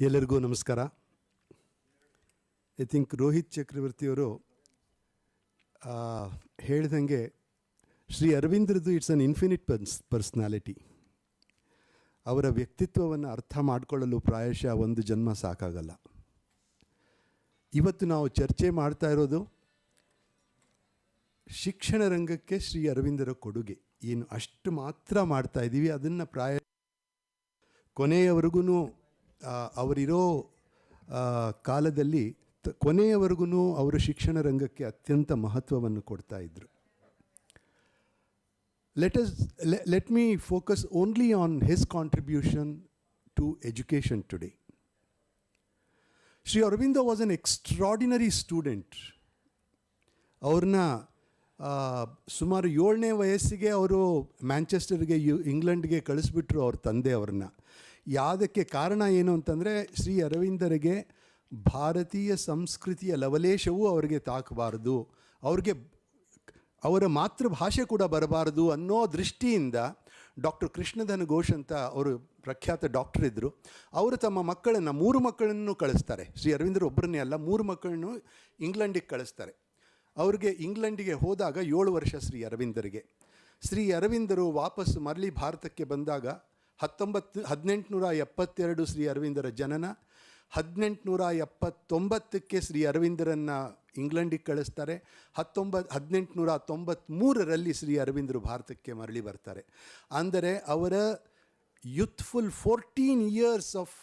ಎಲ್ಲರಿಗೂ ನಮಸ್ಕಾರ. I think Rohit ಚಕ್ರವರ್ತಿಯವರು ಹೇಳಿದಂಗೆ ಶ್ರೀ ಅರವಿಂದ್ರದ್ದು ಇಟ್ಸ್ ಅನ್ ಇನ್ಫಿನಿಟ್ ಪರ್ಸ್ನಾಲಿಟಿ. ಅವರ ವ್ಯಕ್ತಿತ್ವವನ್ನು ಅರ್ಥ ಮಾಡಿಕೊಳ್ಳಲು ಪ್ರಾಯಶಃ ಒಂದು ಜನ್ಮ ಸಾಕಾಗಲ್ಲ. ಇವತ್ತು ನಾವು ಚರ್ಚೆ ಮಾಡ್ತಾ ಇರೋದು ಶಿಕ್ಷಣ ರಂಗಕ್ಕೆ ಶ್ರೀ ಅರವಿಂದರ ಕೊಡುಗೆ ಏನು ಅಷ್ಟು ಮಾತ್ರ ಮಾಡ್ತಾ ಇದ್ದೀವಿ. ಅದನ್ನು ಕೊನೆಯವರೆಗೂ ಅವರಿರೋ ಕಾಲದಲ್ಲಿ ಕೊನೆಯವರೆಗೂ ಅವರು ಶಿಕ್ಷಣ ರಂಗಕ್ಕೆ ಅತ್ಯಂತ ಮಹತ್ವವನ್ನು ಕೊಡ್ತಾ ಇದ್ದರು. Let me focus only on his contribution to education today. Shri Aravinda was an extraordinary student. ಅವ್ರನ್ನ ಸುಮಾರು 7ನೇ ವಯಸ್ಸಿಗೆ ಅವರು ಮ್ಯಾಂಚೆಸ್ಟರ್ಗೆ ಇಂಗ್ಲೆಂಡ್ಗೆ ಕಳಿಸ್ಬಿಟ್ರು ಅವ್ರ ತಂದೆ ಅವ್ರನ್ನ. ಯಾವುದಕ್ಕೆ ಕಾರಣ ಏನು ಅಂತಂದರೆ ಶ್ರೀ ಅರವಿಂದರಿಗೆ ಭಾರತೀಯ ಸಂಸ್ಕೃತಿಯ ಲವಲೇಶವೂ ಅವರಿಗೆ ತಾಕಬಾರದು, ಅವ್ರಿಗೆ ಅವರ ಮಾತೃಭಾಷೆ ಕೂಡ ಬರಬಾರದು ಅನ್ನೋ ದೃಷ್ಟಿಯಿಂದ ಡಾಕ್ಟರ್ ಕೃಷ್ಣಧನ ಘೋಷ್ ಅಂತ ಅವರು ಪ್ರಖ್ಯಾತ ಡಾಕ್ಟರ್ ಇದ್ದರು. ಅವರು ತಮ್ಮ ಮಕ್ಕಳನ್ನು 3 ಮಕ್ಕಳನ್ನು ಕಳಿಸ್ತಾರೆ. ಶ್ರೀ ಅರವಿಂದರು ಒಬ್ಬರನ್ನೇ ಅಲ್ಲ, 3 ಮಕ್ಕಳನ್ನು ಇಂಗ್ಲೆಂಡಿಗೆ ಕಳಿಸ್ತಾರೆ. ಅವ್ರಿಗೆ ಇಂಗ್ಲೆಂಡಿಗೆ ಹೋದಾಗ 7 ವರ್ಷ ಶ್ರೀ ಅರವಿಂದರಿಗೆ. ಶ್ರೀ ಅರವಿಂದರು ವಾಪಸ್ ಮರಳಿ ಭಾರತಕ್ಕೆ ಬಂದಾಗ 1872 ಶ್ರೀ ಅರವಿಂದರ ಜನನ. 1879ಕ್ಕೆ ಶ್ರೀ ಅರವಿಂದರನ್ನು ಇಂಗ್ಲೆಂಡಿಗೆ ಕಳಿಸ್ತಾರೆ. 1893ರಲ್ಲಿ ಶ್ರೀ ಅರವಿಂದರು ಭಾರತಕ್ಕೆ ಮರಳಿ ಬರ್ತಾರೆ. ಅಂದರೆ ಅವರ youthful 14 years of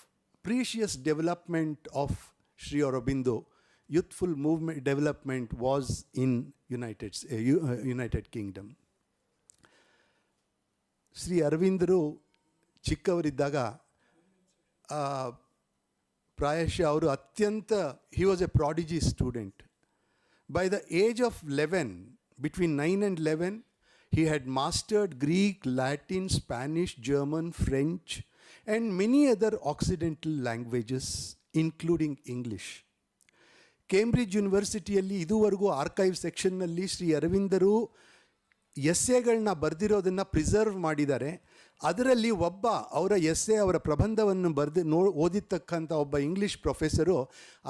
precious development of Shri Aurobindo, youthful movement development was in United Kingdom. Shri ಅರವಿಂದರು ಚಿಕ್ಕವರಿದ್ದಾಗ ಪ್ರಾಯಶಃ ಅವರು he was a prodigy student. By the age of 11, between 9 and 11, he had mastered Greek, Latin, Spanish, German, French, and many other Occidental languages, including English. Cambridge ಯೂನಿವರ್ಸಿಟಿಯಲ್ಲಿ ಇದುವರೆಗೂ archive ಸೆಕ್ಷನ್ನಲ್ಲಿ ಶ್ರೀ ಅರವಿಂದರು ಎಸ್ಸೆಗಳನ್ನ ಬರೆದಿರೋದನ್ನು ಪ್ರಿಸರ್ವ್ ಮಾಡಿದ್ದಾರೆ. ಅದರಲ್ಲಿ ಒಬ್ಬ ಅವರ ಅವರ ಪ್ರಬಂಧವನ್ನು ಓದಿರ್ತಕ್ಕಂಥ ಒಬ್ಬ ಇಂಗ್ಲೀಷ್ ಪ್ರೊಫೆಸರು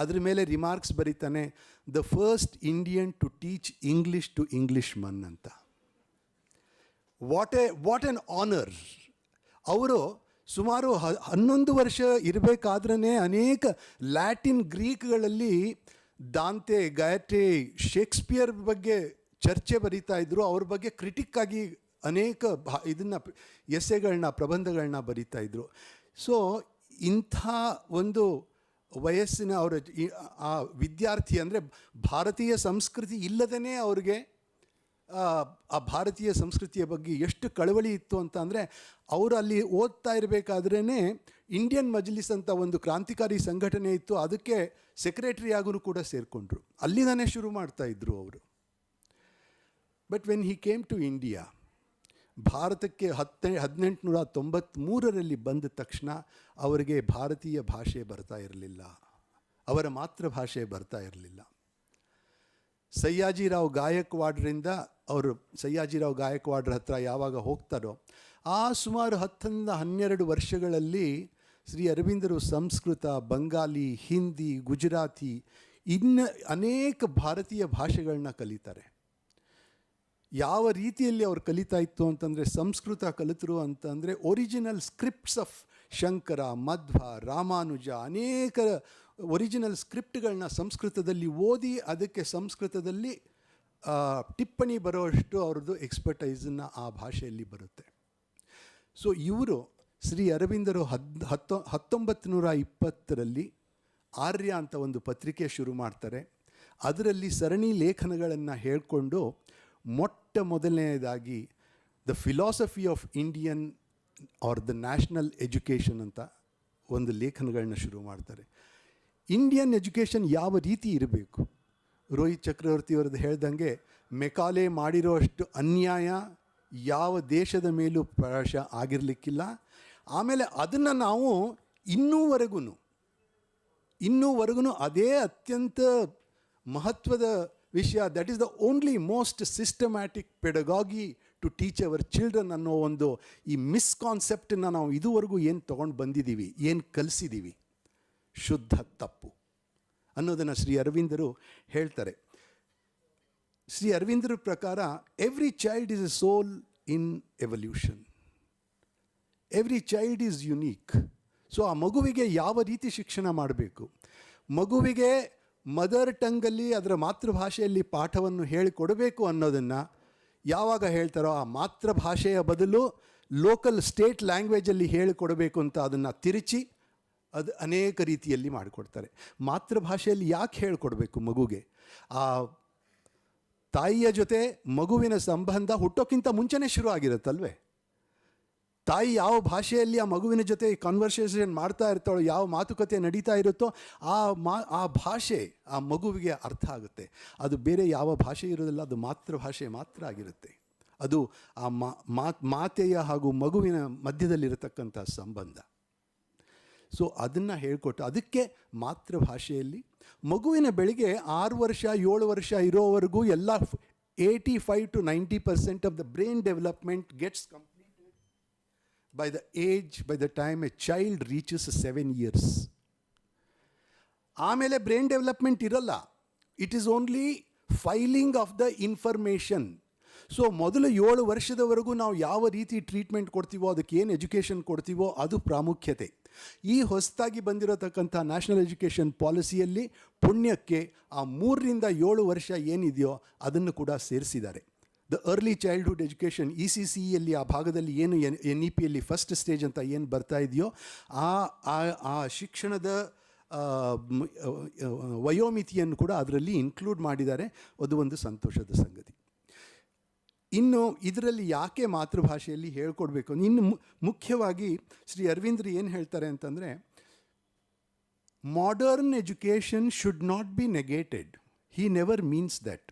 ಅದ್ರ ಮೇಲೆ ರಿಮಾರ್ಕ್ಸ್ ಬರೀತಾನೆ, the first Indian to teach English to English man ಅಂತ. What an honour. ಅವರು ಸುಮಾರು 11 ವರ್ಷ ಇರಬೇಕಾದ್ರೇ ಅನೇಕ ಲ್ಯಾಟಿನ್ ಗ್ರೀಕ್ಗಳಲ್ಲಿ ದಾಂತೆ, ಗಯಟೆ, ಶೇಕ್ಸ್ಪಿಯರ್ ಬಗ್ಗೆ ಚರ್ಚೆ ಬರೀತಾ ಇದ್ದರು. ಅವ್ರ ಬಗ್ಗೆ ಕ್ರಿಟಿಕ್ಕಾಗಿ ಅನೇಕ ಎಸ್ಸೆಗಳನ್ನ ಪ್ರಬಂಧಗಳನ್ನ ಬರೀತಾ ಇದ್ದರು. ಸೊ ಇಂಥ ಒಂದು ವಯಸ್ಸಿನ ಅವರ ಆ ವಿದ್ಯಾರ್ಥಿ ಅಂದರೆ ಭಾರತೀಯ ಸಂಸ್ಕೃತಿ ಇಲ್ಲದೇ ಅವ್ರಿಗೆ ಆ ಭಾರತೀಯ ಸಂಸ್ಕೃತಿಯ ಬಗ್ಗೆ ಎಷ್ಟು ಕಳವಳಿ ಇತ್ತು ಅಂತ ಅಂದರೆ, ಅವರು ಅಲ್ಲಿ ಓದ್ತಾ ಇರಬೇಕಾದ್ರೇ ಇಂಡಿಯನ್ ಮಜ್ಲಿಸ್ ಅಂತ ಒಂದು ಕ್ರಾಂತಿಕಾರಿ ಸಂಘಟನೆ ಇತ್ತು, ಅದಕ್ಕೆ ಸೆಕ್ರೆಟರಿ ಆಗೂ ಕೂಡ ಸೇರಿಕೊಂಡ್ರು. ಅಲ್ಲಿಂದನೇ ಶುರು ಮಾಡ್ತಾಯಿದ್ರು ಅವರು. But when he came to India, ಭಾರತಕ್ಕೆ 1893ರಲ್ಲಿ ಬಂದ ತಕ್ಷಣ ಅವರಿಗೆ ಭಾರತೀಯ ಭಾಷೆ ಬರ್ತಾ ಇರಲಿಲ್ಲ, ಅವರ ಮಾತೃಭಾಷೆ ಬರ್ತಾ ಇರಲಿಲ್ಲ. ಸಯ್ಯಾಜಿರಾವ್ ಗಾಯಕ್ವಾಡ್ರಿಂದ ಸಯ್ಯಾಜಿರಾವ್ ಗಾಯಕ್ವಾಡ್ರ ಹತ್ರ ಯಾವಾಗ ಹೋಗ್ತಾರೋ ಆ ಸುಮಾರು 10-12 ವರ್ಷಗಳಲ್ಲಿ ಶ್ರೀ ಅರವಿಂದರು ಸಂಸ್ಕೃತ, ಬಂಗಾಲಿ, ಹಿಂದಿ, ಗುಜರಾತಿ ಇನ್ನು ಅನೇಕ ಭಾರತೀಯ ಭಾಷೆಗಳನ್ನ ಕಲಿತಾರೆ. ಯಾವ ರೀತಿಯಲ್ಲಿ ಅವ್ರು ಕಲಿತಾ ಇತ್ತು ಅಂತಂದರೆ, ಸಂಸ್ಕೃತ ಕಲಿತರು ಅಂತಂದರೆ original scripts of Shankara, Madhva, Ramanuja ಅನೇಕ ಒರಿಜಿನಲ್ ಸ್ಕ್ರಿಪ್ಟ್ಗಳನ್ನ ಸಂಸ್ಕೃತದಲ್ಲಿ ಓದಿ ಅದಕ್ಕೆ ಸಂಸ್ಕೃತದಲ್ಲಿ ಟಿಪ್ಪಣಿ ಬರೋಷ್ಟು ಅವ್ರದ್ದು ಎಕ್ಸ್ಪರ್ಟೈಸನ್ನು ಆ ಭಾಷೆಯಲ್ಲಿ ಬರುತ್ತೆ. ಸೊ ಇವರು ಶ್ರೀ ಅರವಿಂದರು 1920ರಲ್ಲಿ ಆರ್ಯ ಅಂತ ಒಂದು ಪತ್ರಿಕೆ ಶುರು ಮಾಡ್ತಾರೆ. ಅದರಲ್ಲಿ ಸರಣಿ ಲೇಖನಗಳನ್ನು ಹೇಳಿಕೊಂಡು ಮೊಟ್ಟ ಮೊದಲನೆಯದಾಗಿ the philosophy of Indian are the national education ಅಂತ ಒಂದು ಲೇಖನಗಳನ್ನ ಶುರು ಮಾಡ್ತಾರೆ. ಇಂಡಿಯನ್ ಎಜುಕೇಷನ್ ಯಾವ ರೀತಿ ಇರಬೇಕು. ರೋಹಿತ್ ಚಕ್ರವರ್ತಿಯವ್ರದ್ದು ಹೇಳ್ದಂಗೆ ಮೆಕಾಲೆ ಮಾಡಿರೋ ಅಷ್ಟು ಅನ್ಯಾಯ ಯಾವ ದೇಶದ ಮೇಲೂ ಪ್ರಾಯಶಃ ಆಗಿರಲಿಕ್ಕಿಲ್ಲ. ಆಮೇಲೆ ಅದನ್ನು ನಾವು ಇನ್ನೂವರೆಗೂ ಅದೇ ಅತ್ಯಂತ ಮಹತ್ವದ ವಿಷಯ, that is the only most systematic pedagogy to teach our children ಅನ್ನೋ ಒಂದು ಈ ಮಿಸ್ಕಾನ್ಸೆಪ್ಟನ್ನು ನಾವು ಇದುವರೆಗೂ ಏನು ತೊಗೊಂಡು ಬಂದಿದ್ದೀವಿ, ಏನು ಕಲಿಸಿದ್ದೀವಿ. ಶುದ್ಧ ತಪ್ಪು ಅನ್ನೋದನ್ನು ಶ್ರೀ ಅರವಿಂದರು ಹೇಳ್ತಾರೆ. ಶ್ರೀ ಅರವಿಂದರ ಪ್ರಕಾರ every child is a soul in evolution, every child is unique. So ಆ ಮಗುವಿಗೆ ಯಾವ ರೀತಿ ಶಿಕ್ಷಣ ಮಾಡಬೇಕು, ಮಗುವಿಗೆ ಮದರ್ ಟಂಗಲ್ಲಿ ಅದರ ಮಾತೃಭಾಷೆಯಲ್ಲಿ ಪಾಠವನ್ನು ಹೇಳಿಕೊಡಬೇಕು ಅನ್ನೋದನ್ನು ಯಾವಾಗ ಹೇಳ್ತಾರೋ ಆ ಮಾತೃಭಾಷೆಯ ಬದಲು ಲೋಕಲ್ ಸ್ಟೇಟ್ ಲ್ಯಾಂಗ್ವೇಜಲ್ಲಿ ಹೇಳಿಕೊಡಬೇಕು ಅಂತ ಅದನ್ನು ತಿರುಚಿ ಅದು ಅನೇಕ ರೀತಿಯಲ್ಲಿ ಮಾಡಿಕೊಡ್ತಾರೆ. ಮಾತೃಭಾಷೆಯಲ್ಲಿ ಯಾಕೆ ಹೇಳಿಕೊಡ್ಬೇಕು ಮಗುಗೆ? ಆ ತಾಯಿಯ ಜೊತೆ ಮಗುವಿನ ಸಂಬಂಧ ಹುಟ್ಟೋಕ್ಕಿಂತ ಮುಂಚೆನೇ ಶುರು ಆಗಿರುತ್ತಲ್ವೇ. ತಾಯಿ ಯಾವ ಭಾಷೆಯಲ್ಲಿ ಆ ಮಗುವಿನ ಜೊತೆ ಕನ್ವರ್ಸೇಷನ್ ಮಾಡ್ತಾ ಇರ್ತಾಳೋ, ಯಾವ ಮಾತುಕತೆ ನಡೀತಾ ಇರುತ್ತೋ ಆ ಭಾಷೆ ಆ ಮಗುವಿಗೆ ಅರ್ಥ ಆಗುತ್ತೆ. ಅದು ಬೇರೆ ಯಾವ ಭಾಷೆ ಇರೋದಿಲ್ಲ, ಅದು ಮಾತೃಭಾಷೆ ಮಾತ್ರ ಆಗಿರುತ್ತೆ. ಅದು ಆ ಮಾತೆಯ ಹಾಗೂ ಮಗುವಿನ ಮಧ್ಯದಲ್ಲಿರತಕ್ಕಂಥ ಸಂಬಂಧ. ಸೊ ಅದನ್ನು ಹೇಳಿಕೊಟ್ಟು ಅದಕ್ಕೆ ಮಾತೃಭಾಷೆಯಲ್ಲಿ ಮಗುವಿನ ಬೆಳಿಗ್ಗೆ 6 ವರ್ಷ 7 ವರ್ಷ ಇರೋವರೆಗೂ ಎಲ್ಲ 85 to 90% of the brain development gets completed by the time a child reaches 7 years. ಆಮೇಲೆ ಬ್ರೈನ್ ಡೆವಲಪ್ಮೆಂಟ್ ಇರಲ್ಲ. It is only filing of the information. So ಮೊದಲು 7 ವರ್ಷದವರೆಗೂ ನಾವು ಯಾವ ರೀತಿ ಟ್ರೀಟ್ಮೆಂಟ್ ಕೊಡ್ತೀವೋ, ಅದಕ್ಕೆ ಏನು ಎಜುಕೇಷನ್ ಕೊಡ್ತೀವೋ ಅದು ಪ್ರಾಮುಖ್ಯತೆ. ಈ ಹೊಸದಾಗಿ ಬಂದಿರತಕ್ಕಂಥ ನ್ಯಾಷನಲ್ ಎಜುಕೇಷನ್ ಪಾಲಿಸಿಯಲ್ಲಿ ಪುಣ್ಯಕ್ಕೆ ಆ 3ರಿಂದ 7 ವರ್ಷ ಏನಿದೆಯೋ ಅದನ್ನು ಕೂಡ ಸೇರಿಸಿದ್ದಾರೆ. ದ ಅರ್ಲಿ ಚೈಲ್ಡ್ಹುಡ್ ಎಜುಕೇಷನ್ ECCಯಲ್ಲಿ ಆ ಭಾಗದಲ್ಲಿ ಏನು NEPಯಲ್ಲಿ ಫಸ್ಟ್ ಸ್ಟೇಜ್ ಅಂತ ಏನು ಬರ್ತಾ ಇದೆಯೋ ಆ ಶಿಕ್ಷಣದ ವಯೋಮಿತಿಯನ್ನು ಕೂಡ ಅದರಲ್ಲಿ ಇನ್ಕ್ಲೂಡ್ ಮಾಡಿದ್ದಾರೆ. ಅದು ಒಂದು ಸಂತೋಷದ ಸಂಗತಿ. ಇನ್ನು ಇದರಲ್ಲಿ ಯಾಕೆ ಮಾತೃಭಾಷೆಯಲ್ಲಿ ಹೇಳ್ಕೊಡ್ಬೇಕು? ಇನ್ನು ಮುಖ್ಯವಾಗಿ ಶ್ರೀ ಅರವಿಂದರು ಏನು ಹೇಳ್ತಾರೆ ಅಂತಂದರೆ, modern education should not be negated. He never means that.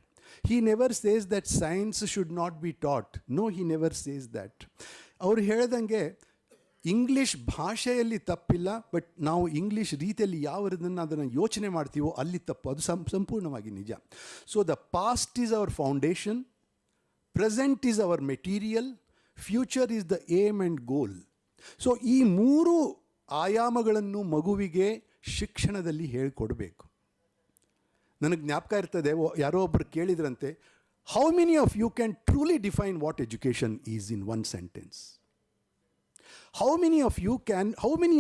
He never says that science should not be taught. No, he never says that. ಅವರು ಹೇಳ್ದಂಗೆ ಇಂಗ್ಲೀಷ್ ಭಾಷೆಯಲ್ಲಿ ತಪ್ಪಿಲ್ಲ, ಬಟ್ ನಾವು ಇಂಗ್ಲೀಷ್ ರೀತಿಯಲ್ಲಿ ಯಾವದನ್ನು ಅದನ್ನು ಯೋಚನೆ ಮಾಡ್ತೀವೋ ಅಲ್ಲಿ ತಪ್ಪು. ಅದು ಸಂಪೂರ್ಣವಾಗಿ ನಿಜ. So the past is our foundation, present is our material, future is the aim and goal. So ಈ 3 ಆಯಾಮಗಳನ್ನು ಮಗುವಿಗೆ ಶಿಕ್ಷಣದಲ್ಲಿ ಹೇಳಿಕೊಡಬೇಕು. ನನಗೆ ಜ್ಞಾಪಕ ಇರ್ತದೆ, ಯಾರೋ ಒಬ್ಬರು ಕೇಳಿದ್ರಂತೆ, how many of you can truly define what education is in 1 sentence? How many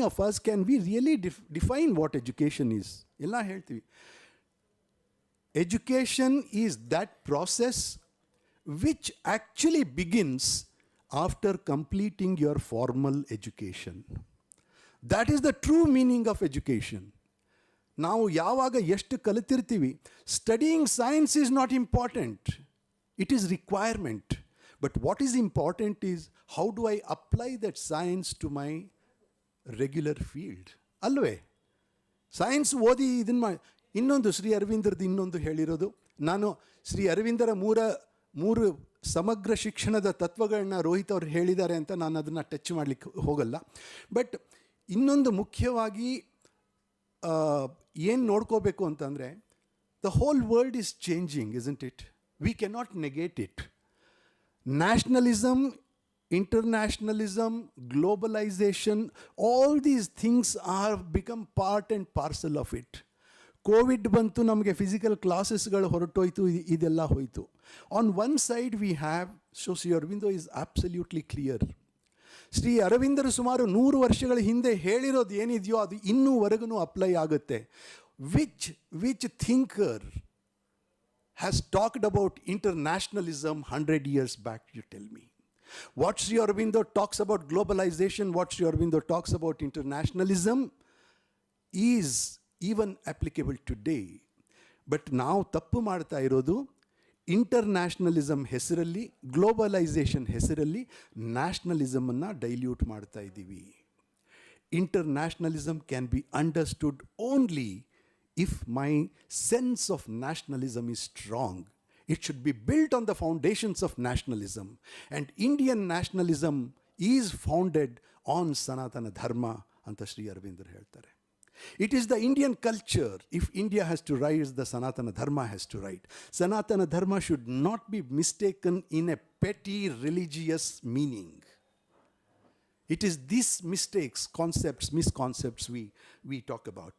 of us can we really define what education is? ಎಲ್ಲ ಹೇಳ್ತೀವಿ. Education is that process which actually begins after completing your formal education. That is the true meaning of education. ನಾವು ಯಾವಾಗ ಎಷ್ಟು ಕಲಿತಿರ್ತೀವಿ, studying science is not important, it is requirement. But what is important is how do I apply that science to my regular field, ಅಲ್ವೇ? Science ಓದಿ ಇದನ್ನು ಮಾಡಿ. ಇನ್ನೊಂದು ಶ್ರೀ ಅರವಿಂದರದ್ದು ಇನ್ನೊಂದು ಹೇಳಿರೋದು, ನಾನು ಶ್ರೀ ಅರವಿಂದರ ಮೂರು ಸಮಗ್ರ ಶಿಕ್ಷಣದ ತತ್ವಗಳನ್ನ ರೋಹಿತ್ ಅವರು ಹೇಳಿದ್ದಾರೆ ಅಂತ ನಾನು ಅದನ್ನು ಟಚ್ ಮಾಡಲಿಕ್ಕೆ ಹೋಗಲ್ಲ. ಬಟ್ ಇನ್ನೊಂದು ಮುಖ್ಯವಾಗಿ ಏನು ನೋಡ್ಕೋಬೇಕು ಅಂತಂದರೆ, the whole world is changing, isn't it? We cannot negate it. Nationalism, internationalism, globalisation, all these things are become part and parcel of it. COVID ಬಂತು, ನಮಗೆ ಫಿಸಿಕಲ್ ಕ್ಲಾಸಸ್ಗಳು ಹೊರಟೋಯ್ತು, ಇದೆಲ್ಲ ಹೋಯಿತು. On one side we have, so Shri Aurobindo is absolutely clear. Shri ಅರವಿಂದರು ಸುಮಾರು 100 ವರ್ಷಗಳ ಹಿಂದೆ ಹೇಳಿರೋದು ಏನಿದೆಯೋ ಅದು ಇನ್ನೂವರೆಗೂ ಅಪ್ಲೈ ಆಗುತ್ತೆ. Which thinker has talked about internationalism 100 years back? You tell me. What Sri Aurobindo talks about globalization, what Sri Aurobindo talks about internationalism is even applicable today. But ನಾವು ತಪ್ಪು ಮಾಡ್ತಾ ಇರೋದು, ಇಂಟರ್ನ್ಯಾಷನಲಿಸಮ್ ಹೆಸರಲ್ಲಿ, ಗ್ಲೋಬಲೈಸೇಷನ್ ಹೆಸರಲ್ಲಿ ನ್ಯಾಷನಲಿಸಮನ್ನು ಡೈಲ್ಯೂಟ್ ಮಾಡ್ತಾ ಇದ್ದೀವಿ. Internationalism can be understood only if my sense of nationalism is strong. It should be built on the foundations of nationalism. And Indian nationalism is founded on Sanatana Dharma, anta Sri Aurobindo ಹೇಳ್ತಾರೆ. It is the Indian culture. If India has to rise, the Sanatana Dharma has to rise. Sanatana Dharma should not be mistaken in a petty religious meaning. It is these mistakes, concepts, misconcepts we talk about.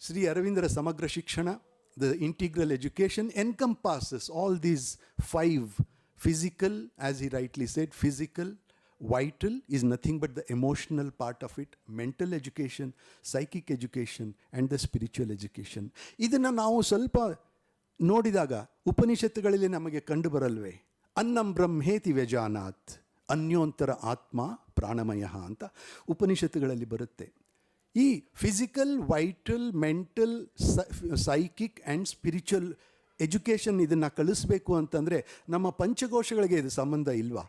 Sri Arvindra Samagra Shikshana, the integral education, encompasses all these 5: physical, as he rightly said, physical, vital is nothing but the emotional part of it, mental education, psychic education, and the spiritual education. ಇದನ್ನು ನಾವು ಸ್ವಲ್ಪ ನೋಡಿದಾಗ ಉಪನಿಷತ್ತುಗಳಲ್ಲಿ ನಮಗೆ ಕಂಡು ಬರಲ್ವೇ? ಅನ್ನಂ ಬ್ರಹ್ಮೇತಿ ವ್ಯಜಾನಾತ್ ಅನ್ಯೋಂತರ ಆತ್ಮ ಪ್ರಾಣಮಯ ಅಂತ ಉಪನಿಷತ್ತುಗಳಲ್ಲಿ ಬರುತ್ತೆ. ಈ physical, vital, mental, psychic and spiritual education ಇದನ್ನು ಕಳಿಸ್ಬೇಕು ಅಂತಂದರೆ ನಮ್ಮ ಪಂಚಕೋಶಗಳಿಗೆ ಇದು ಸಂಬಂಧ ಇಲ್ವಾ?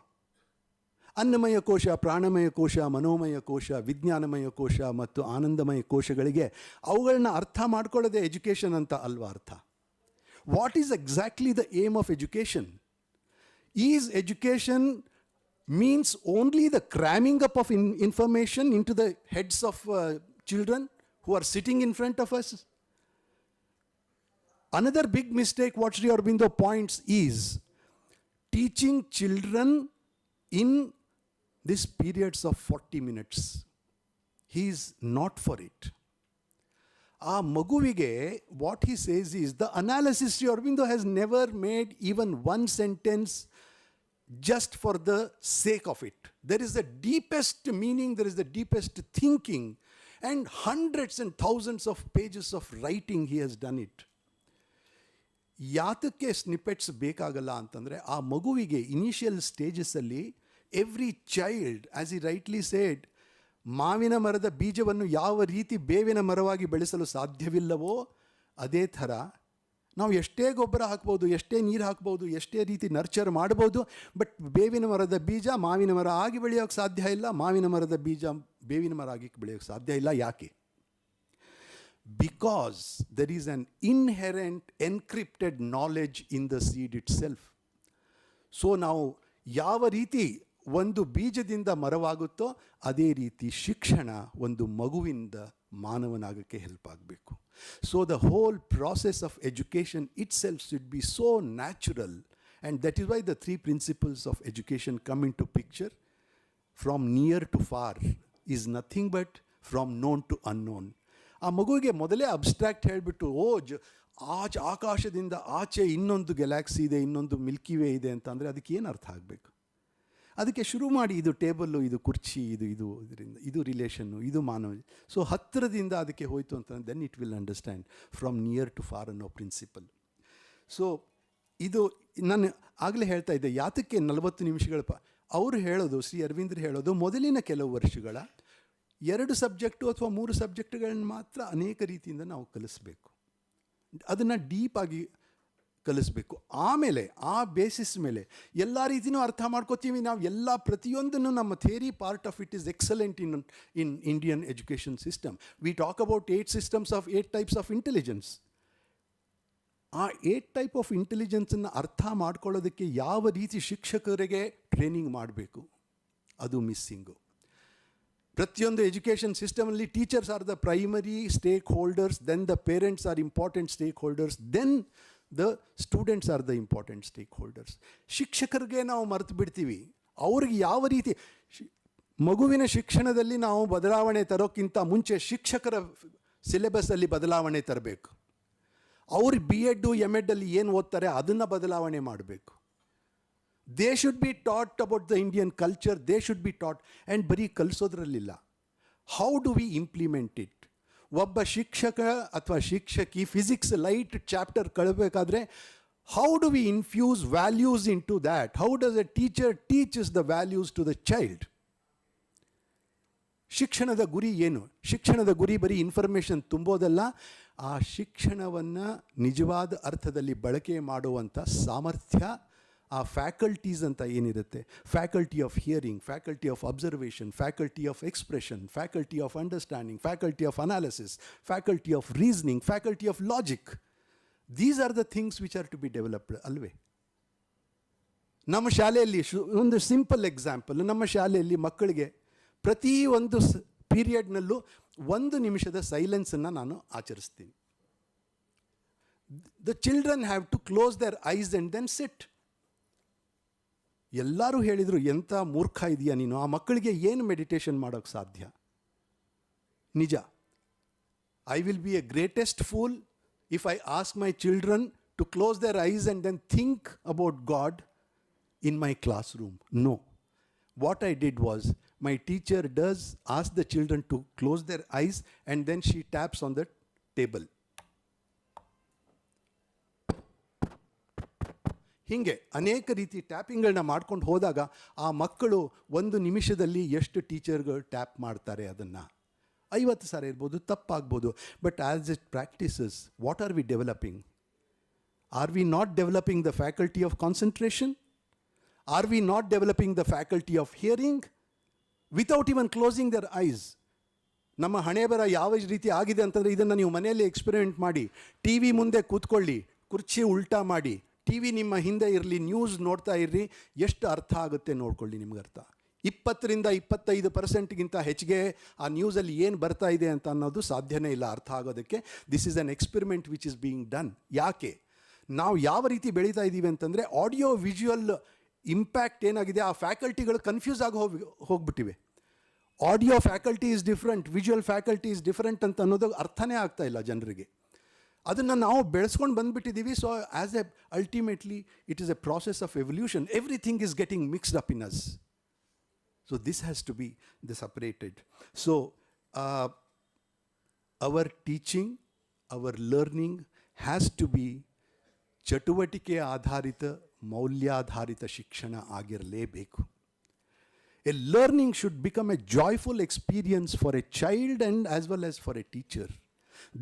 ಅನ್ನಮಯ ಕೋಶ, ಪ್ರಾಣಮಯ ಕೋಶ, ಮನೋಮಯ ಕೋಶ, ವಿಜ್ಞಾನಮಯ ಕೋಶ ಮತ್ತು ಆನಂದಮಯ ಕೋಶಗಳಿಗೆ ಅವುಗಳನ್ನ ಅರ್ಥ ಮಾಡ್ಕೊಳ್ಳೋದೇ ಎಜುಕೇಷನ್ ಅಂತ ಅಲ್ವಾ ಅರ್ಥ? What is exactly the aim of education? Is education means only the cramming up of information into the heads of children who are sitting in front of us? Another big mistake what Sri Aurobindo points is teaching children in these periods of 40 minutes. He is not for it. ಆ ಮಗುವಿಗೆ what he says is the analysis. Sri Aurobindo has never made even one sentence just for the sake of it. There is the deepest meaning, there is the deepest thinking, and hundreds and thousands of pages of writing he has done it. ಯಾತಕ್ಕೆ snippets ಬೇಕಾಗಲ್ಲ ಅಂತಂದರೆ, ಆ ಮಗುವಿಗೆ initial ಸ್ಟೇಜಸ್ಸಲ್ಲಿ every child, as he rightly said, ಮಾವಿನ ಮರದ ಬೀಜವನ್ನು ಯಾವ ರೀತಿ ಬೇವಿನ ಮರವಾಗಿ ಬೆಳೆಸಲು ಸಾಧ್ಯವಿಲ್ಲವೋ ಅದೇ ಥರ ನಾವು ಎಷ್ಟೇ ಗೊಬ್ಬರ ಹಾಕ್ಬೋದು, ಎಷ್ಟೇ ನೀರು ಹಾಕ್ಬೋದು, ಎಷ್ಟೇ ರೀತಿ ನರ್ಚರ್ ಮಾಡ್ಬೋದು, ಬಟ್ ಬೇವಿನ ಮರದ ಬೀಜ ಮಾವಿನ ಮರ ಆಗಿ ಬೆಳೆಯೋಕ್ಕೆ ಸಾಧ್ಯ ಇಲ್ಲ, ಮಾವಿನ ಮರದ ಬೀಜ ಬೇವಿನ ಮರ ಆಗಿ ಬೆಳೆಯೋಕ್ಕೆ ಸಾಧ್ಯ ಇಲ್ಲ. ಯಾಕೆ? Because there is an inherent encrypted knowledge in the seed it self. So ನಾವು ಯಾವ ರೀತಿ ಒಂದು ಬೀಜದಿಂದ ಮರವಾಗುತ್ತೋ ಅದೇ ರೀತಿ ಶಿಕ್ಷಣ ಒಂದು ಮಗುವಿಂದ ಮಾನವನಾಗಕ್ಕೆ ಹೆಲ್ಪ್ ಆಗಬೇಕು. So the whole process of education itself should be so natural, and that is why the 3 principles of education come into picture. From near to far is nothing but from known to unknown. ಆ ಮಗುವಿಗೆ ಮೊದಲೇ abstract ಹೇಳಿಬಿಟ್ಟು ಆಕಾಶದಿಂದ ಆಚೆ ಇನ್ನೊಂದು galaxy ಇದೆ, ಇನ್ನೊಂದು Milky way ಇದೆ ಅಂತ ಅಂದರೆ ಅದಕ್ಕೆ ಏನು ಅರ್ಥ ಆಗಬೇಕು? ಅದಕ್ಕೆ ಶುರು ಮಾಡಿ ಇದು ಟೇಬಲ್ಲು, ಇದು ಕುರ್ಚಿ, ಇದರಿಂದ ಇದು ರಿಲೇಷನ್ನು, ಇದು ಮಾನವ. ಸೊ ಹತ್ತಿರದಿಂದ ಅದಕ್ಕೆ ಹೋಯಿತು ಅಂತ then it will understand from near to far ಅನ್ನೋ ಪ್ರಿನ್ಸಿಪಲ್. ಸೊ ಇದು ನಾನು ಆಗಲೇ ಹೇಳ್ತಾ ಇದ್ದೆ, ಯಾತಕ್ಕೆ 40 ನಿಮಿಷಗಳ ಅವರು ಹೇಳೋದು, ಶ್ರೀ ಅರವಿಂದ್ರ ಹೇಳೋದು, ಮೊದಲಿನ ಕೆಲವು ವರ್ಷಗಳ 2 ಸಬ್ಜೆಕ್ಟು ಅಥವಾ 3 ಸಬ್ಜೆಕ್ಟ್ಗಳನ್ನ ಮಾತ್ರ ಅನೇಕ ರೀತಿಯಿಂದ ನಾವು ಕಲಿಸ್ಬೇಕು, ಅದನ್ನು ಡೀಪಾಗಿ ಕಲಿಸ್ಬೇಕು. ಆಮೇಲೆ ಆ ಬೇಸಿಸ್ ಮೇಲೆ ಎಲ್ಲ ರೀತಿಯೂ ಅರ್ಥ ಮಾಡ್ಕೋತೀವಿ ನಾವು. ಎಲ್ಲ ಪ್ರತಿಯೊಂದನ್ನು ನಮ್ಮ theory part of it is excellent in Indian education system. We talk about 8 systems of 8 types of intelligence. ಆ 8 ಟೈಪ್ ಆಫ್ ಇಂಟೆಲಿಜೆನ್ಸನ್ನು ಅರ್ಥ ಮಾಡ್ಕೊಳ್ಳೋದಕ್ಕೆ ಯಾವ ರೀತಿ ಶಿಕ್ಷಕರಿಗೆ ಟ್ರೈನಿಂಗ್ ಮಾಡಬೇಕು, ಅದು ಮಿಸ್ಸಿಂಗು. ಪ್ರತಿಯೊಂದು ಎಜುಕೇಷನ್ ಸಿಸ್ಟಮಲ್ಲಿ teachers are the primary stakeholders, then the parents are important stakeholders, then the students are the important stakeholders. ಶಿಕ್ಷಕರಿಗೆ ನಾವು ಮರೆತು ಬಿಡ್ತೀವಿ. ಅವ್ರಿಗೆ ಯಾವ ರೀತಿ ಮಗುವಿನ ಶಿಕ್ಷಣದಲ್ಲಿ ನಾವು ಬದಲಾವಣೆ ತರೋಕ್ಕಿಂತ ಮುಂಚೆ ಶಿಕ್ಷಕರ ಸಿಲೆಬಸ್ಸಲ್ಲಿ ಬದಲಾವಣೆ ತರಬೇಕು. ಅವ್ರು BEd MEd ಅಲ್ಲಿ ಏನು ಓದ್ತಾರೆ ಅದನ್ನು ಬದಲಾವಣೆ ಮಾಡಬೇಕು. They should be taught about the Indian culture, they should be taught. And ಬರೀ ಕಲಿಸೋದ್ರಲ್ಲಿಲ್ಲ, how do we implement it? ಒಬ್ಬ ಶಿಕ್ಷಕ ಅಥವಾ ಶಿಕ್ಷಕಿ ಫಿಸಿಕ್ಸ್ ಲೈಟ್ ಚಾಪ್ಟರ್ ಕಳಬೇಕಾದ್ರೆ how do we infuse values into that? How does a teacher teaches the values to the child? ಶಿಕ್ಷಣದ ಗುರಿ ಏನು? ಶಿಕ್ಷಣದ ಗುರಿ ಬರೀ ಇನ್ಫಾರ್ಮೇಷನ್ ತುಂಬೋದಲ್ಲ, ಆ ಶಿಕ್ಷಣವನ್ನು ನಿಜವಾದ ಅರ್ಥದಲ್ಲಿ ಬಳಕೆ ಮಾಡುವಂಥ ಸಾಮರ್ಥ್ಯ, ಆ ಫ್ಯಾಕಲ್ಟೀಸ್ ಅಂತ ಏನಿರುತ್ತೆ, faculty of hearing, faculty of observation, faculty of expression, faculty of understanding, faculty of analysis, faculty of reasoning, faculty of logic. These are the things which are to be developed ಅಲ್ವೇ? ನಮ್ಮ ಶಾಲೆಯಲ್ಲಿ ಒಂದು simple example, ನಮ್ಮ ಶಾಲೆಯಲ್ಲಿ ಮಕ್ಕಳಿಗೆ ಪ್ರತಿ ಒಂದು ಪೀರಿಯಡ್ನಲ್ಲೂ 1 ನಿಮಿಷದ ಸೈಲೆನ್ಸನ್ನು ನಾನು ಆಚರಿಸ್ತೀನಿ. The children have to close their eyes and then sit. ಎಲ್ಲರೂ ಹೇಳಿದರು, ಎಂಥ ಮೂರ್ಖ ಇದೆಯಾ ನೀನು, ಆ ಮಕ್ಕಳಿಗೆ ಏನು ಮೆಡಿಟೇಷನ್ ಮಾಡೋಕ್ಕೆ ಸಾಧ್ಯ? ನಿಜ, I will be a greatest fool if I ask my children to close their eyes and then think about God in my classroom. No. What I did was, my teacher does ask the children to close their eyes and then she taps on the table. ಹೀಗೆ ಅನೇಕ ರೀತಿ ಟ್ಯಾಪಿಂಗ್ಗಳನ್ನ ಮಾಡ್ಕೊಂಡು ಹೋದಾಗ ಆ ಮಕ್ಕಳು ಒಂದು ನಿಮಿಷದಲ್ಲಿ ಎಷ್ಟು ಟೀಚರ್ಗಳು ಟ್ಯಾಪ್ ಮಾಡ್ತಾರೆ ಅದನ್ನು 50 ಸಾರಿ ಇರ್ಬೋದು, ತಪ್ಪಾಗ್ಬೋದು. But as it practices, what are we developing? Are we not developing the faculty of concentration? Are we not developing the faculty of hearing without even closing their eyes? ನಮ್ಮ ಹಣೆ ಬರ ಯಾವ ರೀತಿ ಆಗಿದೆ ಅಂತಂದರೆ, ಇದನ್ನು ನೀವು ಮನೆಯಲ್ಲಿ ಎಕ್ಸ್ಪೆರಿಮೆಂಟ್ ಮಾಡಿ. ಟಿ ವಿ ಮುಂದೆ ಕೂತ್ಕೊಳ್ಳಿ, ಕುರ್ಚಿ ಉಲ್ಟಾ ಮಾಡಿ, ಟಿ ವಿ ನಿಮ್ಮ ಹಿಂದೆ ಇರಲಿ, ನ್ಯೂಸ್ ನೋಡ್ತಾ ಇರ್ರಿ, ಎಷ್ಟು ಅರ್ಥ ಆಗುತ್ತೆ ನೋಡ್ಕೊಳ್ಳಿ. ನಿಮ್ಗೆ ಅರ್ಥ 20-25% ಹೆಚ್ಚಿಗೆ ಆ ನ್ಯೂಸಲ್ಲಿ ಏನು ಬರ್ತಾ ಇದೆ ಅಂತ ಅನ್ನೋದು ಸಾಧ್ಯನೇ ಇಲ್ಲ ಅರ್ಥ ಆಗೋದಕ್ಕೆ. This is an experiment which is being done. ಯಾಕೆ? ನಾವು ಯಾವ ರೀತಿ ಬೆಳೀತಾ ಇದ್ದೀವಿ ಅಂತಂದರೆ, ಆಡಿಯೋ ವಿಜುವಲ್ ಇಂಪ್ಯಾಕ್ಟ್ ಏನಾಗಿದೆ, ಆ ಫ್ಯಾಕಲ್ಟಿಗಳು ಕನ್ಫ್ಯೂಸ್ ಆಗಿ ಹೋಗ್ಬಿಟ್ಟಿವೆ. Audio faculty is different, visual faculty is different ಅಂತ ಅನ್ನೋದು ಅರ್ಥನೇ ಆಗ್ತಾ ಇಲ್ಲ ಜನರಿಗೆ. ಅದನ್ನು ನಾವು ಬೆಳೆಸ್ಕೊಂಡು ಬಂದುಬಿಟ್ಟಿದ್ದೀವಿ. So as a ultimately it is a process of evolution. Everything is getting mixed up in us. So this has to be separated. So our teaching, our learning has to be ಚಟುವಟಿಕೆ ಆಧಾರಿತ, ಮೌಲ್ಯಾಧಾರಿತ ಶಿಕ್ಷಣ ಆಗಿರಲೇಬೇಕು. A learning should become a joyful experience for a child and as well as for a teacher.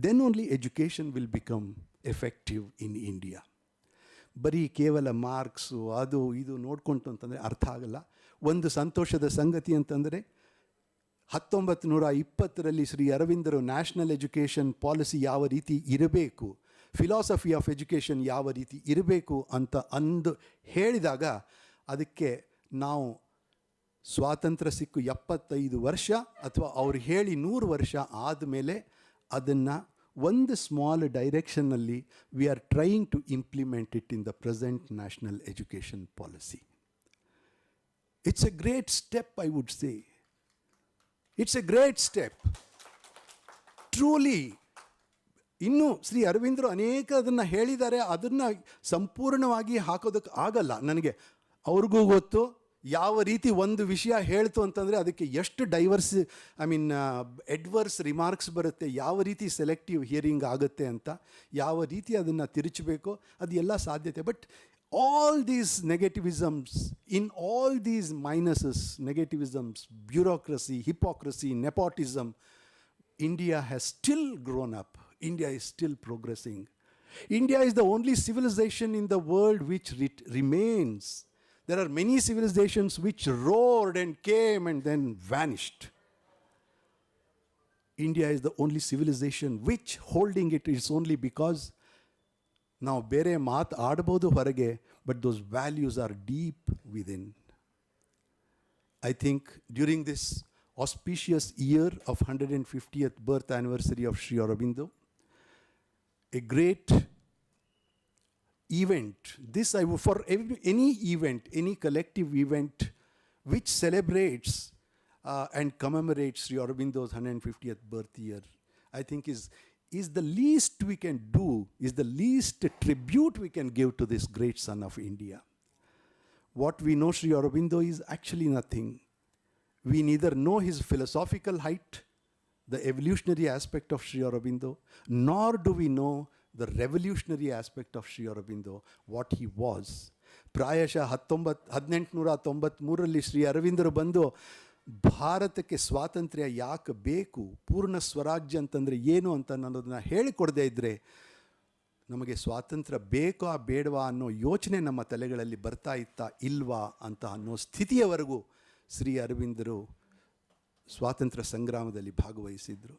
Then only education will become effective in India. ಬರೀ ಕೇವಲ marks ಅದು ಇದು ನೋಡ್ಕೊಂತು ಅಂತಂದರೆ ಅರ್ಥ ಆಗಲ್ಲ. ಒಂದು ಸಂತೋಷದ ಸಂಗತಿ ಅಂತಂದರೆ, 1920ರಲ್ಲಿ ಶ್ರೀ ಅರವಿಂದರು ನ್ಯಾಷನಲ್ ಎಜುಕೇಷನ್ ಪಾಲಿಸಿ ಯಾವ ರೀತಿ ಇರಬೇಕು, ಫಿಲಾಸಫಿ ಆಫ್ ಎಜುಕೇಷನ್ ಯಾವ ರೀತಿ ಇರಬೇಕು ಅಂತ ಹೇಳಿದಾಗ, ಅದಕ್ಕೆ ನಾವು ಸ್ವಾತಂತ್ರ್ಯ ಸಿಕ್ಕು 75 ವರ್ಷ ಅಥವಾ ಅವ್ರು ಹೇಳಿ 100 ವರ್ಷ ಆದಮೇಲೆ ಅದನ್ನು ಒಂದು ಸ್ಮಾಲ್ ಡೈರೆಕ್ಷನ್ನಲ್ಲಿ we are trying to implement it in the present national education policy. It's a great step, I would say. It's a great step. Truly, ಇನ್ನು ಶ್ರೀ ಅರವಿಂದರು ಅನೇಕ ಅದನ್ನು ಹೇಳಿದ್ದಾರೆ. ಅದನ್ನು ಸಂಪೂರ್ಣವಾಗಿ ಹಾಕೋದಕ್ಕೆ ಆಗಲ್ಲ ನನಗೆ. ಅವ್ರಿಗೂ ಗೊತ್ತು ಯಾವ ರೀತಿ ಒಂದು ವಿಷಯ ಹೇಳ್ತು ಅಂತಂದರೆ ಅದಕ್ಕೆ ಎಷ್ಟು ಎಡ್ವರ್ಸ್ ರಿಮಾರ್ಕ್ಸ್ ಬರುತ್ತೆ, ಯಾವ ರೀತಿ ಸೆಲೆಕ್ಟಿವ್ ಹಿಯರಿಂಗ್ ಆಗುತ್ತೆ ಅಂತ, ಯಾವ ರೀತಿ ಅದನ್ನು ತಿರುಚಬೇಕು, ಅದು ಎಲ್ಲ ಸಾಧ್ಯತೆ. But all these negativisms, in all these minuses, negativisms, bureaucracy, hypocrisy, nepotism, India has still grown up. India is still progressing. India is the only civilization in the world which remains. There are many civilizations which roared and came and then vanished. India is the only civilization which holding it is only because ನಾವು ಬೇರೆ ಮಾತು ಆಡ್ಬೋದು ಹೊರಗೆ, but those values are deep within. I think during this auspicious year of 150th birth anniversary of Sri Aurobindo, a great event, for any event, any collective event which celebrates and commemorates Sri Aurobindo's 150th birth year, I think is the least we can do, is the least tribute we can give to this great son of India. What we know Sri Aurobindo is actually nothing. We neither know his philosophical height, the evolutionary aspect of Sri Aurobindo, nor do we know the revolutionary aspect of Sri Aurobindo, what he was. ಪ್ರಾಯಶಃ 1893ರಲ್ಲಿ ಶ್ರೀ ಅರವಿಂದರು ಬಂದು ಭಾರತಕ್ಕೆ ಸ್ವಾತಂತ್ರ್ಯ ಯಾಕೆ ಬೇಕು, ಪೂರ್ಣ ಸ್ವರಾಜ್ಯ ಅಂತಂದರೆ ಏನು ಅಂತ ಅನ್ನೋದನ್ನು ಹೇಳಿಕೊಡದೇ ಇದ್ದರೆ ನಮಗೆ ಸ್ವಾತಂತ್ರ್ಯ ಬೇಕೋ ಬೇಡವಾ ಅನ್ನೋ ಯೋಚನೆ ನಮ್ಮ ತಲೆಗಳಲ್ಲಿ ಬರ್ತಾ ಇತ್ತಾ ಇಲ್ವಾ ಅಂತ ಅನ್ನೋ ಸ್ಥಿತಿಯವರೆಗೂ ಶ್ರೀ ಅರವಿಂದರು ಸ್ವಾತಂತ್ರ್ಯ ಸಂಗ್ರಾಮದಲ್ಲಿ ಭಾಗವಹಿಸಿದರು.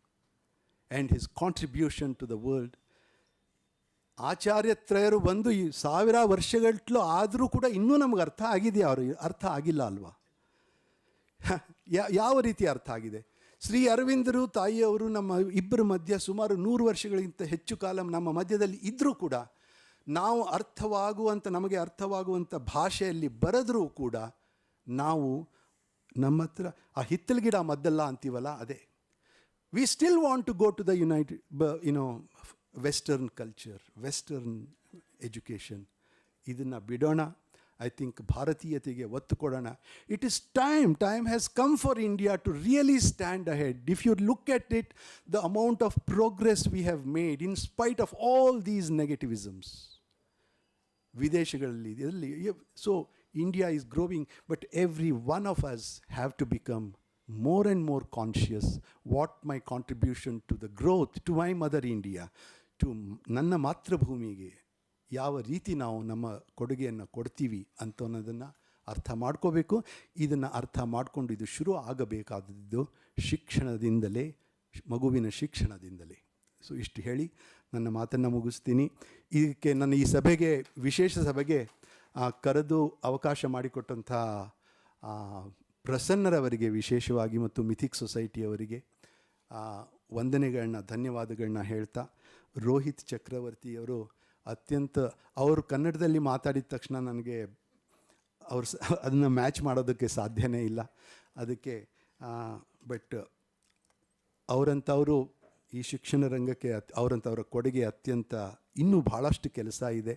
And his contribution to the world. ಆಚಾರ್ಯತ್ರಯರು ಬಂದು 1000 ವರ್ಷಗಟ್ಟಲು ಆದರೂ ಕೂಡ ಇನ್ನೂ ನಮಗೆ ಅರ್ಥ ಆಗಿದೆಯಾ? ಅರ್ಥ ಆಗಿಲ್ಲ ಅಲ್ವಾ? ಯಾವ ರೀತಿ ಅರ್ಥ ಆಗಿದೆ? ಶ್ರೀ ಅರವಿಂದರು ತಾಯಿಯವರು ನಮ್ಮ ಇಬ್ಬರ ಮಧ್ಯ ಸುಮಾರು 100 ವರ್ಷಗಳಿಗಿಂತ ಹೆಚ್ಚು ಕಾಲ ನಮ್ಮ ಮಧ್ಯದಲ್ಲಿ ಇದ್ದರೂ ಕೂಡ ನಾವು ನಮಗೆ ಅರ್ಥವಾಗುವಂಥ ಭಾಷೆಯಲ್ಲಿ ಬರೆದರೂ ಕೂಡ ನಾವು ನಮ್ಮ ಹತ್ರ ಆ ಹಿತ್ತಲ ಗಿಡ ಮದ್ದಲ್ಲ ಅಂತೀವಲ್ಲ, ಅದೇ we still want to go to the Western culture, Western education. ಇದನ್ನು ಬಿಡೋಣ. ಐ ಥಿಂಕ್ ಭಾರತೀಯತೆಗೆ ಒತ್ತು ಕೊಡೋಣ. It is time has come for India to really stand ahead. If you look at it, the amount of progress we have made in spite of all these negativisms ವಿದೇಶಗಳಲ್ಲಿ ಇದರಲ್ಲಿ. So India is growing, but every one of us have to become more and more conscious what my contribution to the growth, to my mother India, to ನನ್ನ ಮಾತೃಭೂಮಿಗೆ ಯಾವ ರೀತಿ ನಾವು ನಮ್ಮ ಕೊಡುಗೆಯನ್ನು ಕೊಡ್ತೀವಿ ಅಂತ ಅನ್ನೋದನ್ನು ಅರ್ಥ ಮಾಡ್ಕೋಬೇಕು. ಇದನ್ನು ಅರ್ಥ ಮಾಡಿಕೊಂಡು ಇದು ಶುರು ಆಗಬೇಕಾದದ್ದು ಶಿಕ್ಷಣದಿಂದಲೇ, ಮಗುವಿನ ಶಿಕ್ಷಣದಿಂದಲೇ. ಸೊ ಇಷ್ಟು ಹೇಳಿ ನನ್ನ ಮಾತನ್ನು ಮುಗಿಸ್ತೀನಿ. ಇದಕ್ಕೆ ನನ್ನ ಈ ಸಭೆಗೆ, ವಿಶೇಷ ಸಭೆಗೆ ಕರೆದು ಅವಕಾಶ ಮಾಡಿಕೊಟ್ಟಂಥ ಪ್ರಸನ್ನರವರಿಗೆ ವಿಶೇಷವಾಗಿ ಮತ್ತು ಮಿಥಿಕ್ ಸೊಸೈಟಿಯವರಿಗೆ ವಂದನೆಗಳನ್ನ, ಧನ್ಯವಾದಗಳನ್ನ ಹೇಳ್ತಾ, ರೋಹಿತ್ ಚಕ್ರವರ್ತಿಯವರು ಅವರು ಕನ್ನಡದಲ್ಲಿ ಮಾತಾಡಿದ ತಕ್ಷಣ ನನಗೆ ಅದನ್ನು ಮ್ಯಾಚ್ ಮಾಡೋದಕ್ಕೆ ಸಾಧ್ಯನೇ ಇಲ್ಲ. ಅದಕ್ಕೆ ಬಟ್ ಅವರಂಥವರು ಈ ಶಿಕ್ಷಣ ರಂಗಕ್ಕೆ ಅವರಂಥವರ ಕೊಡುಗೆ ಇನ್ನೂ ಭಾಳಷ್ಟು ಕೆಲಸ ಇದೆ.